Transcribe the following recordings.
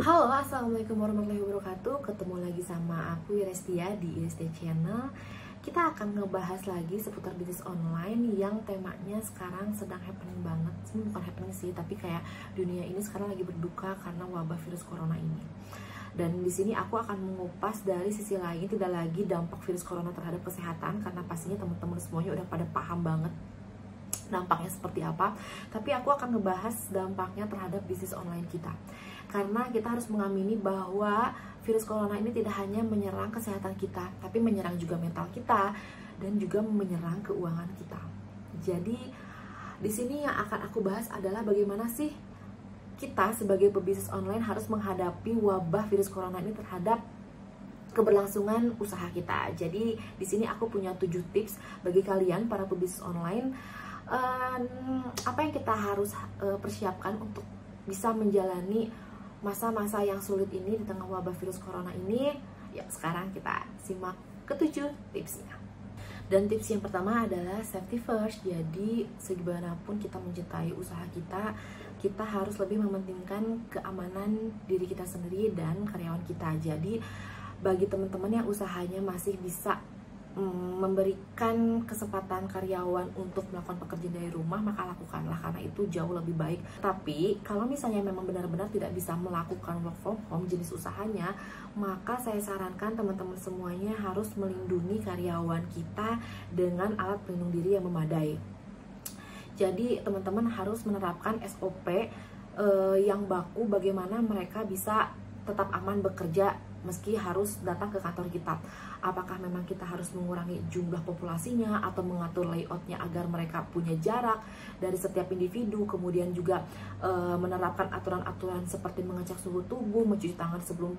Halo, assalamualaikum warahmatullahi wabarakatuh. Ketemu lagi sama aku Irestia di IST Channel. Kita akan ngebahas lagi seputar bisnis online yang temanya sekarang sedang happening banget. Ini bukan happening sih, tapi kayak dunia ini sekarang lagi berduka karena wabah virus corona ini. Dan di sini aku akan mengupas dari sisi lain, tidak lagi dampak virus corona terhadap kesehatan, karena pastinya teman-teman semuanya udah pada paham banget dampaknya seperti apa. Tapi aku akan ngebahas dampaknya terhadap bisnis online kita. Karena kita harus mengamini bahwa virus corona ini tidak hanya menyerang kesehatan kita, tapi menyerang juga mental kita dan juga menyerang keuangan kita. Jadi di sini yang akan aku bahas adalah bagaimana sih kita sebagai pebisnis online harus menghadapi wabah virus corona ini terhadap keberlangsungan usaha kita. Jadi di sini aku punya 7 tips bagi kalian para pebisnis online, apa yang kita harus persiapkan untuk bisa menjalani masa-masa yang sulit ini di tengah wabah virus corona ini. Ya, sekarang kita simak ke-7 tipsnya. Dan tips yang pertama adalah safety first. Jadi segimanapun kita mencintai usaha kita, kita harus lebih mementingkan keamanan diri kita sendiri dan karyawan kita. Jadi bagi teman-teman yang usahanya masih bisa memberikan kesempatan karyawan untuk melakukan pekerjaan dari rumah, maka lakukanlah, karena itu jauh lebih baik. Tapi kalau misalnya memang benar-benar tidak bisa melakukan work from home jenis usahanya, maka saya sarankan teman-teman semuanya harus melindungi karyawan kita dengan alat pelindung diri yang memadai. Jadi teman-teman harus menerapkan SOP yang baku bagaimana mereka bisa tetap aman bekerja meski harus datang ke kantor kita. Apakah memang kita harus mengurangi jumlah populasinya atau mengatur layoutnya agar mereka punya jarak dari setiap individu, kemudian juga menerapkan aturan-aturan seperti mengecek suhu tubuh, mencuci tangan sebelum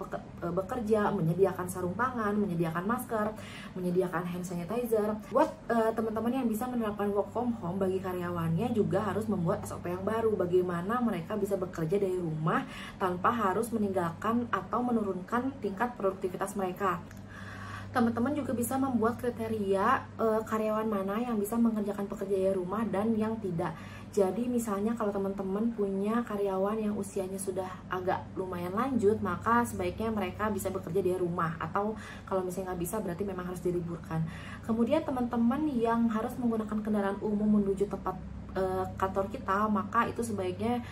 bekerja, menyediakan sarung tangan, menyediakan masker, menyediakan hand sanitizer. Buat teman-teman yang bisa menerapkan work from home, bagi karyawannya juga harus membuat SOP yang baru, bagaimana mereka bisa bekerja dari rumah tanpa harus meninggalkan atau menurunkan tingkat produktivitas mereka. Teman-teman juga bisa membuat kriteria karyawan mana yang bisa mengerjakan pekerjaan dari rumah dan yang tidak. Jadi misalnya kalau teman-teman punya karyawan yang usianya sudah agak lumayan lanjut, maka sebaiknya mereka bisa bekerja dari rumah, atau kalau misalnya nggak bisa berarti memang harus diliburkan. Kemudian teman-teman yang harus menggunakan kendaraan umum menuju tempat kantor kita, maka itu sebaiknya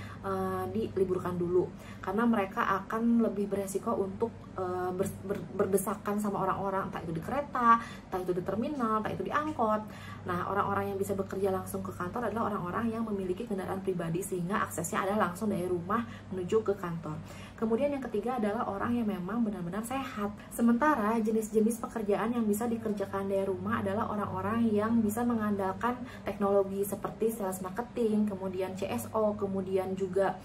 diliburkan dulu, karena mereka akan lebih beresiko untuk berdesakan sama orang-orang, entah itu di kereta, entah itu di terminal, entah itu di angkot. Nah, orang-orang yang bisa bekerja langsung ke kantor adalah orang-orang yang memiliki kendaraan pribadi, sehingga aksesnya adalah langsung dari rumah menuju ke kantor. Kemudian yang ketiga adalah orang yang memang benar-benar sehat. Sementara jenis-jenis pekerjaan yang bisa dikerjakan dari rumah adalah orang-orang yang bisa mengandalkan teknologi seperti sales marketing, kemudian CSO, kemudian juga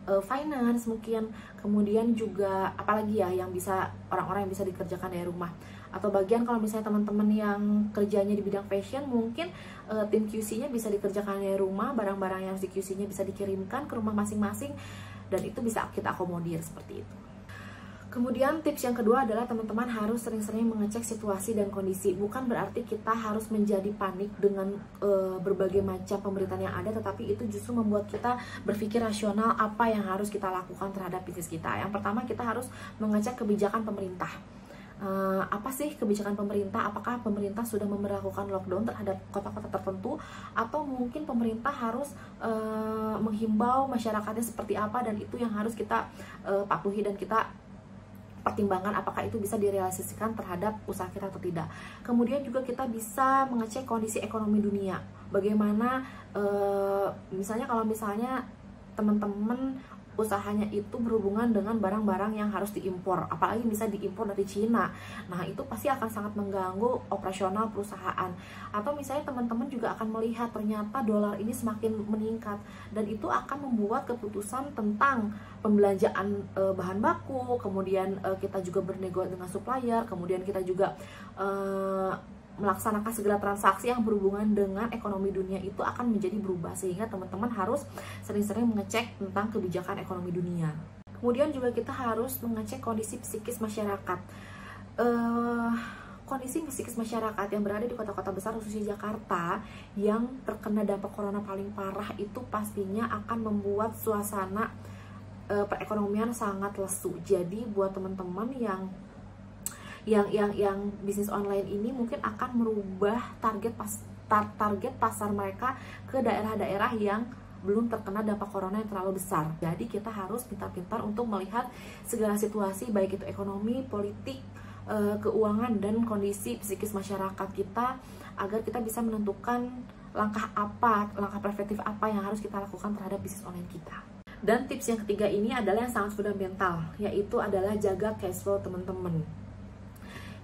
finance mungkin, kemudian juga apalagi ya yang bisa orang-orang yang bisa dikerjakan dari rumah. Atau bagian kalau misalnya teman-teman yang kerjanya di bidang fashion, mungkin tim QC-nya bisa dikerjakan dari rumah, barang-barang yang di QC-nya bisa dikirimkan ke rumah masing-masing, dan itu bisa kita akomodir seperti itu. Kemudian tips yang kedua adalah teman-teman harus sering-sering mengecek situasi dan kondisi. Bukan berarti kita harus menjadi panik dengan berbagai macam pemberitaan yang ada, tetapi itu justru membuat kita berpikir rasional apa yang harus kita lakukan terhadap bisnis kita. Yang pertama, kita harus mengecek kebijakan pemerintah. Apa sih kebijakan pemerintah? Apakah pemerintah sudah memberlakukan lockdown terhadap kota-kota tertentu, atau mungkin pemerintah harus menghimbau masyarakatnya seperti apa, dan itu yang harus kita patuhi dan kita pertimbangan apakah itu bisa direalisasikan terhadap usaha kita atau tidak. Kemudian juga kita bisa mengecek kondisi ekonomi dunia. Bagaimana misalnya kalau misalnya teman-teman usahanya itu berhubungan dengan barang-barang yang harus diimpor, apalagi bisa diimpor dari Cina. Nah, itu pasti akan sangat mengganggu operasional perusahaan. Atau misalnya teman-teman juga akan melihat ternyata dolar ini semakin meningkat, dan itu akan membuat keputusan tentang pembelanjaan bahan baku, kemudian kita juga bernegosiasi dengan supplier, kemudian kita juga melaksanakan segala transaksi yang berhubungan dengan ekonomi dunia itu akan menjadi berubah, sehingga teman-teman harus sering-sering mengecek tentang kebijakan ekonomi dunia. Kemudian juga kita harus mengecek kondisi psikis masyarakat. Kondisi psikis masyarakat yang berada di kota-kota besar, khususnya Jakarta, yang terkena dampak corona paling parah, itu pastinya akan membuat suasana perekonomian sangat lesu. Jadi buat teman-teman yang bisnis online ini mungkin akan merubah target pasar mereka ke daerah-daerah yang belum terkena dampak corona yang terlalu besar. Jadi kita harus pintar-pintar untuk melihat segala situasi, baik itu ekonomi, politik, keuangan, dan kondisi psikis masyarakat kita, agar kita bisa menentukan langkah preventif apa yang harus kita lakukan terhadap bisnis online kita. Dan tips yang ketiga ini adalah yang sangat fundamental, yaitu adalah jaga cash flow teman-teman.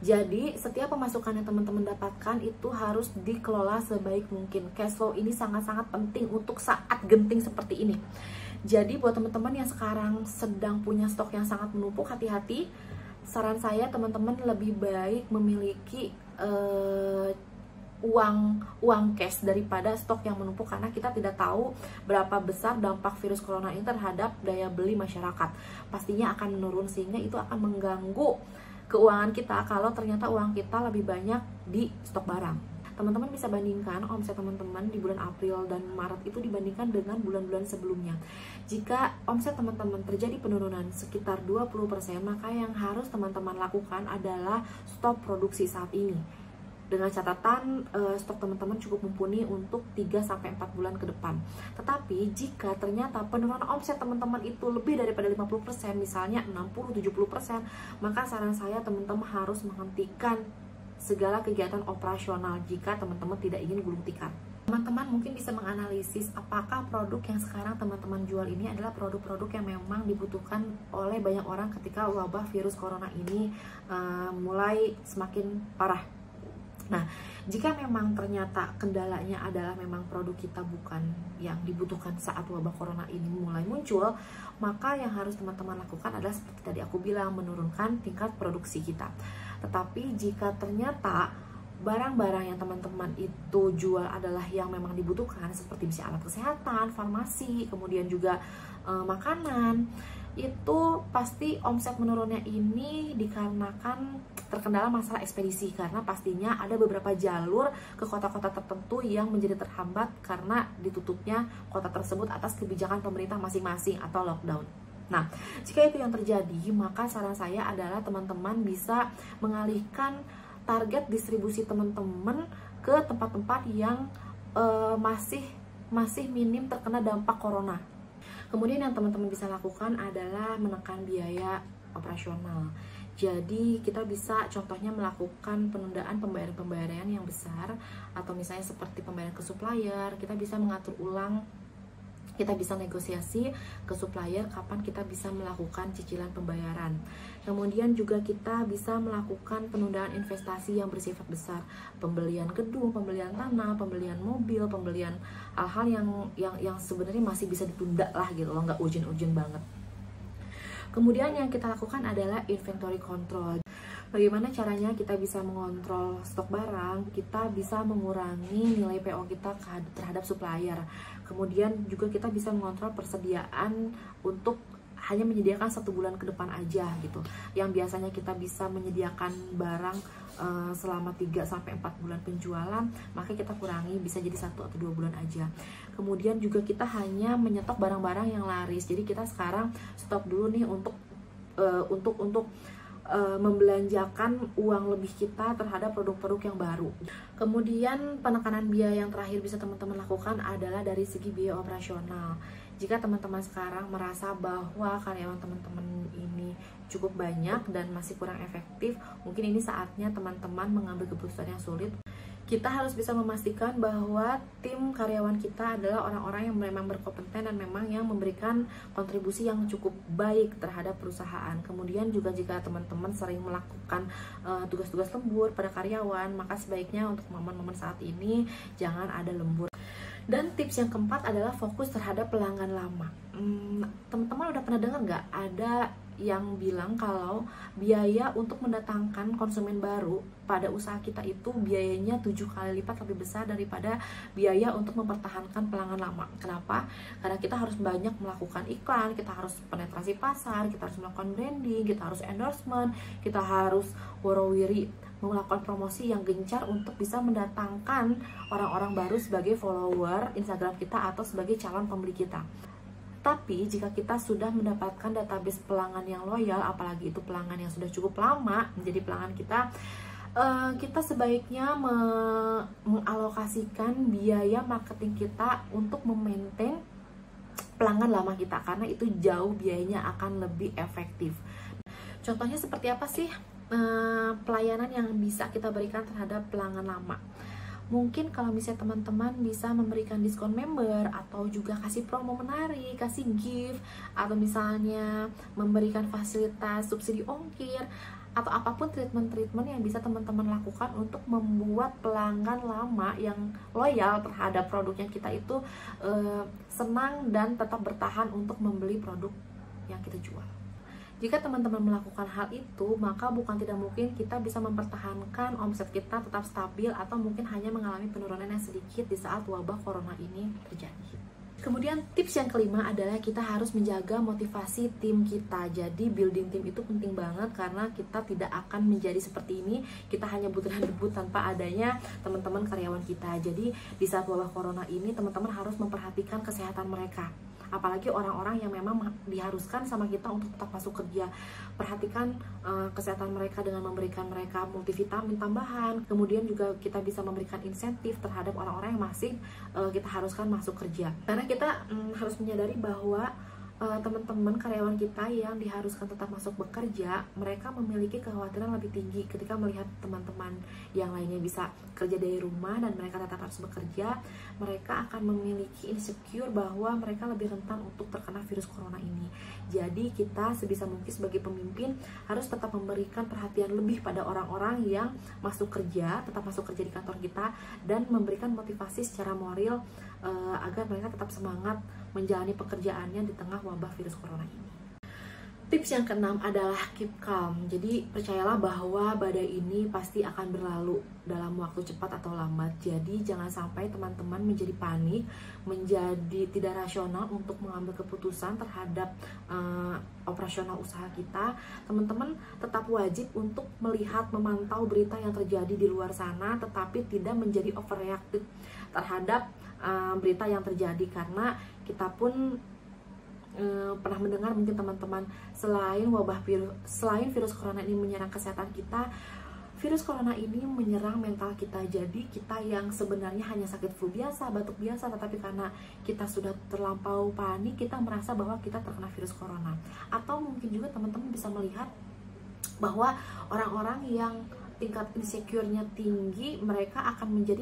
Jadi setiap pemasukan yang teman-teman dapatkan itu harus dikelola sebaik mungkin. Cash flow ini sangat-sangat penting untuk saat genting seperti ini. Jadi buat teman-teman yang sekarang sedang punya stok yang sangat menumpuk, hati-hati. Saran saya teman-teman lebih baik memiliki uang cash daripada stok yang menumpuk, karena kita tidak tahu berapa besar dampak virus corona ini terhadap daya beli masyarakat. Pastinya akan menurun, sehingga itu akan mengganggu keuangan kita kalau ternyata uang kita lebih banyak di stok barang. Teman-teman bisa bandingkan omset teman-teman di bulan April dan Maret itu dibandingkan dengan bulan-bulan sebelumnya. Jika omset teman-teman terjadi penurunan sekitar 20%, maka yang harus teman-teman lakukan adalah stop produksi saat ini. Dengan catatan stok teman-teman cukup mumpuni untuk 3-4 bulan ke depan. Tetapi jika ternyata penurunan omset teman-teman itu lebih daripada 50%, misalnya 60-70%, maka saran saya teman-teman harus menghentikan segala kegiatan operasional jika teman-teman tidak ingin gulung tikar. Teman-teman mungkin bisa menganalisis apakah produk yang sekarang teman-teman jual ini adalah produk-produk yang memang dibutuhkan oleh banyak orang ketika wabah virus corona ini mulai semakin parah. Nah, jika memang ternyata kendalanya adalah memang produk kita bukan yang dibutuhkan saat wabah corona ini mulai muncul, maka yang harus teman-teman lakukan adalah seperti tadi aku bilang, menurunkan tingkat produksi kita. Tetapi jika ternyata barang-barang yang teman-teman itu jual adalah yang memang dibutuhkan, seperti misalnya alat kesehatan, farmasi, kemudian juga makanan, itu pasti omset menurunnya ini dikarenakan terkendala masalah ekspedisi, karena pastinya ada beberapa jalur ke kota-kota tertentu yang menjadi terhambat karena ditutupnya kota tersebut atas kebijakan pemerintah masing-masing atau lockdown. Nah, jika itu yang terjadi, maka saran saya adalah teman-teman bisa mengalihkan target distribusi teman-teman ke tempat-tempat yang masih minim terkena dampak corona. Kemudian yang teman-teman bisa lakukan adalah menekan biaya operasional. Jadi kita bisa contohnya melakukan penundaan pembayaran yang besar, atau misalnya seperti pembayaran ke supplier. Kita bisa mengatur ulang, kita bisa negosiasi ke supplier kapan kita bisa melakukan cicilan pembayaran. Kemudian juga kita bisa melakukan penundaan investasi yang bersifat besar, pembelian gedung, pembelian tanah, pembelian mobil, pembelian hal-hal yang sebenarnya masih bisa ditunda lah gitu loh, nggak urgent banget. Kemudian yang kita lakukan adalah inventory control. Bagaimana caranya kita bisa mengontrol stok barang? Kita bisa mengurangi nilai PO kita terhadap supplier. Kemudian juga kita bisa mengontrol persediaan untuk hanya menyediakan 1 bulan ke depan aja gitu. Yang biasanya kita bisa menyediakan barang selama 3-4 bulan penjualan, maka kita kurangi bisa jadi 1 atau 2 bulan aja. Kemudian juga kita hanya menyetok barang-barang yang laris. Jadi kita sekarang stop dulu nih untuk membelanjakan uang lebih kita terhadap produk-produk yang baru. Kemudian penekanan biaya yang terakhir bisa teman-teman lakukan adalah dari segi biaya operasional. Jika teman-teman sekarang merasa bahwa karyawan teman-teman ini cukup banyak dan masih kurang efektif, mungkin ini saatnya teman-teman mengambil keputusan yang sulit. Kita harus bisa memastikan bahwa tim karyawan kita adalah orang-orang yang memang berkompeten dan memang yang memberikan kontribusi yang cukup baik terhadap perusahaan. Kemudian juga jika teman-teman sering melakukan tugas-tugas lembur pada karyawan, maka sebaiknya untuk momen-momen saat ini jangan ada lembur. Dan tips yang keempat adalah fokus terhadap pelanggan lama. Teman-teman udah pernah dengar nggak ada yang bilang kalau biaya untuk mendatangkan konsumen baru pada usaha kita itu biayanya 7 kali lipat lebih besar daripada biaya untuk mempertahankan pelanggan lama. Kenapa? Karena kita harus banyak melakukan iklan, kita harus penetrasi pasar, kita harus melakukan branding, kita harus endorsement, kita harus warawiri melakukan promosi yang gencar untuk bisa mendatangkan orang-orang baru sebagai follower Instagram kita atau sebagai calon pembeli kita. Tapi jika kita sudah mendapatkan database pelanggan yang loyal, apalagi itu pelanggan yang sudah cukup lama menjadi pelanggan kita, kita sebaiknya mengalokasikan biaya marketing kita untuk memaintain pelanggan lama kita, karena itu jauh biayanya akan lebih efektif. Contohnya seperti apa sih pelayanan yang bisa kita berikan terhadap pelanggan lama? Mungkin kalau misalnya teman-teman bisa memberikan diskon member, atau juga kasih promo menarik, kasih gift, atau misalnya memberikan fasilitas subsidi ongkir, atau apapun treatment-treatment yang bisa teman-teman lakukan untuk membuat pelanggan lama yang loyal terhadap produknya kita itu senang dan tetap bertahan untuk membeli produk yang kita jual. Jika teman-teman melakukan hal itu, maka bukan tidak mungkin kita bisa mempertahankan omset kita tetap stabil, atau mungkin hanya mengalami penurunan yang sedikit di saat wabah corona ini terjadi. Kemudian tips yang kelima adalah kita harus menjaga motivasi tim kita. Jadi building tim itu penting banget, karena kita tidak akan menjadi seperti ini, kita hanya butuh debut tanpa adanya teman-teman karyawan kita. Jadi di saat wabah corona ini, teman-teman harus memperhatikan kesehatan mereka. Apalagi orang-orang yang memang diharuskan sama kita untuk tetap masuk kerja. Perhatikan kesehatan mereka dengan memberikan mereka multivitamin tambahan. Kemudian juga kita bisa memberikan insentif terhadap orang-orang yang masih kita haruskan masuk kerja. Karena kita harus menyadari bahwa teman-teman karyawan kita yang diharuskan tetap masuk bekerja, mereka memiliki kekhawatiran lebih tinggi ketika melihat teman-teman yang lainnya bisa kerja dari rumah dan mereka tetap harus bekerja. Mereka akan memiliki insecure bahwa mereka lebih rentan untuk terkena virus corona ini. Jadi kita sebisa mungkin sebagai pemimpin harus tetap memberikan perhatian lebih pada orang-orang yang masuk kerja, tetap masuk kerja di kantor kita, dan memberikan motivasi secara moral agar mereka tetap semangat menjalani pekerjaannya di tengah wabah virus corona ini. Tips yang keenam adalah keep calm. Jadi percayalah bahwa badai ini pasti akan berlalu dalam waktu cepat atau lambat. Jadi jangan sampai teman-teman menjadi panik, menjadi tidak rasional untuk mengambil keputusan terhadap operasional usaha kita. Teman-teman tetap wajib untuk melihat, memantau berita yang terjadi di luar sana, tetapi tidak menjadi overreactive terhadap berita yang terjadi, karena kita pun pernah mendengar mungkin teman-teman, selain virus corona ini menyerang kesehatan kita, virus corona ini menyerang mental kita. Jadi kita yang sebenarnya hanya sakit flu biasa, batuk biasa, tetapi karena kita sudah terlampau panik, kita merasa bahwa kita terkena virus corona. Atau mungkin juga teman-teman bisa melihat bahwa orang-orang yang tingkat insecure-nya tinggi, mereka akan menjadi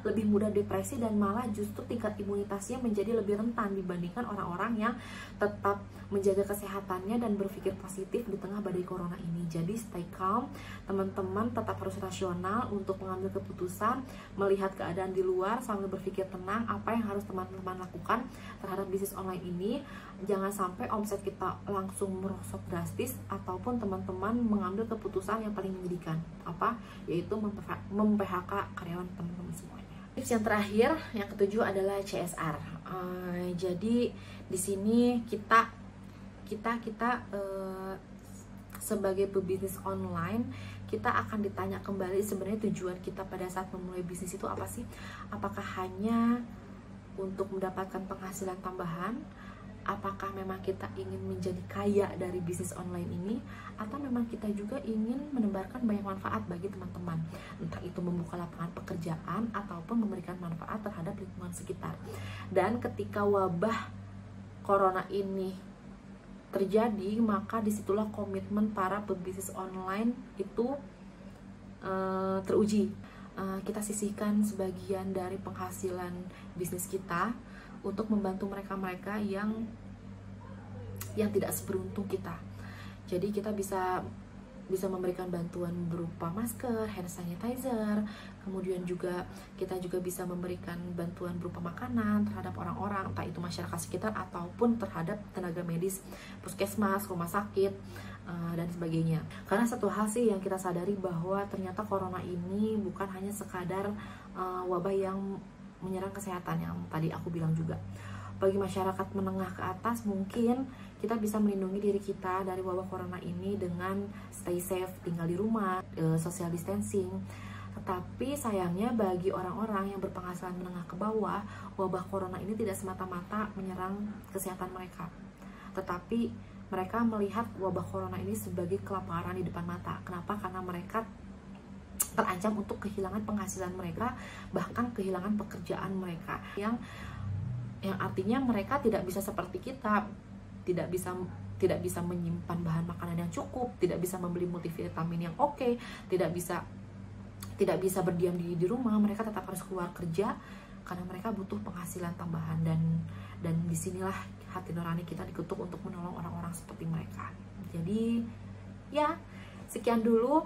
lebih mudah depresi, dan malah justru tingkat imunitasnya menjadi lebih rentan dibandingkan orang-orang yang tetap menjaga kesehatannya dan berpikir positif di tengah badai corona ini. Jadi stay calm, teman-teman tetap harus rasional untuk mengambil keputusan, melihat keadaan di luar sambil berpikir tenang apa yang harus teman-teman lakukan terhadap bisnis online ini. Jangan sampai omset kita langsung merosot drastis, ataupun teman-teman mengambil keputusan yang paling menyedihkan, yaitu mem-PHK karyawan teman-teman semuanya. Tips yang terakhir, yang ketujuh adalah CSR. Jadi di sini kita sebagai pebisnis online, kita akan ditanya kembali sebenarnya tujuan kita pada saat memulai bisnis itu apa sih? Apakah hanya untuk mendapatkan penghasilan tambahan? Apakah memang kita ingin menjadi kaya dari bisnis online ini, atau memang kita juga ingin menebarkan banyak manfaat bagi teman-teman, entah itu membuka lapangan pekerjaan ataupun memberikan manfaat terhadap lingkungan sekitar. Dan ketika wabah corona ini terjadi, maka disitulah komitmen para pebisnis online itu teruji. Kita sisihkan sebagian dari penghasilan bisnis kita untuk membantu mereka-mereka yang tidak seberuntung kita. Jadi kita bisa memberikan bantuan berupa masker, hand sanitizer, kemudian juga kita juga bisa memberikan bantuan berupa makanan terhadap orang-orang, entah itu masyarakat sekitar ataupun terhadap tenaga medis, puskesmas, rumah sakit, dan sebagainya. Karena satu hal sih yang kita sadari, bahwa ternyata corona ini bukan hanya sekadar wabah yang menyerang kesehatan yang tadi aku bilang juga. Bagi masyarakat menengah ke atas, mungkin kita bisa melindungi diri kita dari wabah corona ini dengan stay safe, tinggal di rumah, social distancing, Tetapi sayangnya bagi orang-orang yang berpenghasilan menengah ke bawah, wabah corona ini tidak semata-mata menyerang kesehatan mereka, tetapi mereka melihat wabah corona ini sebagai kelaparan di depan mata. Kenapa? Karena mereka terancam untuk kehilangan penghasilan mereka, bahkan kehilangan pekerjaan mereka, yang artinya mereka tidak bisa seperti kita, tidak bisa menyimpan bahan makanan yang cukup, tidak bisa membeli multivitamin yang oke, tidak bisa berdiam diri di rumah. Mereka tetap harus keluar kerja karena mereka butuh penghasilan tambahan, dan disinilah hati nurani kita dikutuk untuk menolong orang-orang seperti mereka. Jadi ya, sekian dulu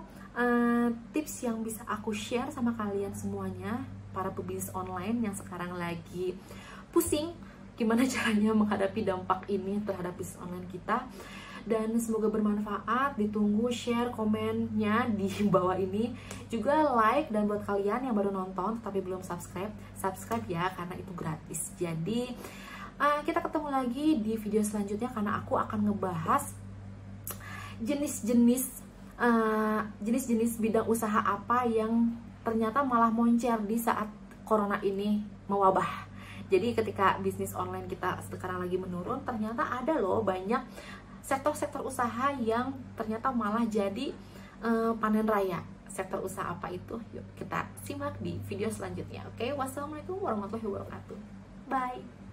tips yang bisa aku share sama kalian semuanya, para pebisnis online yang sekarang lagi pusing gimana caranya menghadapi dampak ini terhadap bisnis online kita. Dan semoga bermanfaat. Ditunggu share komennya di bawah ini, juga like. Dan buat kalian yang baru nonton tapi belum subscribe ya, karena itu gratis. Jadi kita ketemu lagi di video selanjutnya, karena aku akan ngebahas jenis-jenis bidang usaha apa yang ternyata malah moncer di saat corona ini mewabah. Jadi ketika bisnis online kita sekarang lagi menurun, ternyata ada loh banyak sektor-sektor usaha yang ternyata malah jadi panen raya. Sektor usaha apa itu? Yuk kita simak di video selanjutnya. Oke, wassalamualaikum warahmatullahi wabarakatuh. Bye.